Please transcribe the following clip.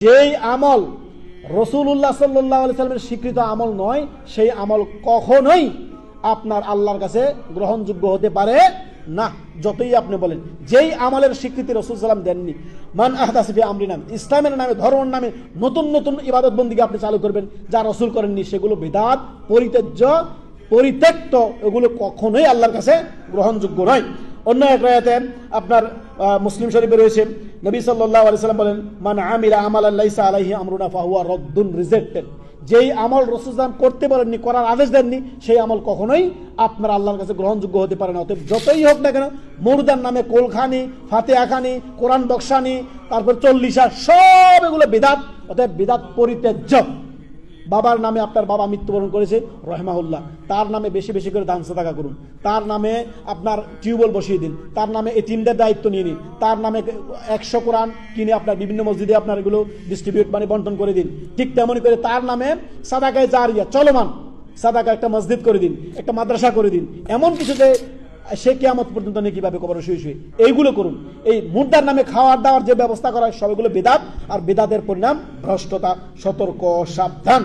যেই আমল রাসূলুল্লাহ সাল্লাল্লাহু আলাইহি সাল্লামের স্বীকৃত আমল নয়, সেই আমল কখনোই আপনার আল্লাহর কাছে গ্রহণযোগ্য হতে পারে না। যতই আপনি বলেন, যেই আমলের স্বীকৃতি রাসূল সাল্লাল্লাহু আলাইহি সাল্লাম দেননি, মান আহদাসা ফি আমরিনা, ইসলামের নামে, ধর্মের নামে নতুন নতুন ইবাদত বন্দিকে আপনি চালু করবেন যা রাসূল করেননি, সেগুলো বিদআত, পরিত্যক্ত, এগুলো কখনোই আল্লাহর কাছে গ্রহণযোগ্য নয়। অন্য এক রায়াতে আপনার মুসলিম শরীফে রয়েছে, নবী সাল্লাল্লাহু আলাইহি সাল্লাম বলেন, মান আমিলা আমালান লাইসা আলাইহি আমরুনা ফাহুয়া রাদ্দুন, রিজেক্টেড। যেই আমল রাসূল সাল্লাল্লাহু আলাইহি ওয়াসাল্লাম করতে বলেননি, করার আদেশ দেননি, সেই আমল কখনোই আপনার আল্লাহর কাছে গ্রহণযোগ্য হতে পারে না। অতএব যতই হোক না কেন, মুর্দার নামে কোলখানি, ফাতিহা খানি, কোরআন বক্সানি, তারপর চল্লিশা, সব এগুলো বিদআত। অতএব বিদআত পরিত্যাজ্য। বাবার নামে, আপনার বাবা মৃত্যুবরণ করেছে রাহিমাহুল্লাহ, তার নামে বেশি বেশি করে দান সাদাকা করুন, তার নামে আপনার টিউবওয়েল বসিয়ে দিন, তার নামে এতিমদের দায়িত্ব নিয়ে নিন, তার নামে 100 কোরআন কিনে আপনার বিভিন্ন মসজিদে আপনার এগুলো ডিস্ট্রিবিউট বন্টন করে দিন। ঠিক তেমনই করে তার নামে সাদাকায়ে জারিয়া, চলমান সাদাকা, একটা মসজিদ করে দিন, একটা মাদ্রাসা করে দিন। এমন কিছুতে সে কিয়ামত পর্যন্ত নেই কিভাবে কবরে শুয়ে শুয়ে, এইগুলো করুন। এই মুর্দার নামে খাওয়ার দাওয়ার যে ব্যবস্থা করা হয়, সবগুলো বিদআত, আর বিদআতের পরিণাম ভ্রষ্টতা। সতর্ক, সাবধান।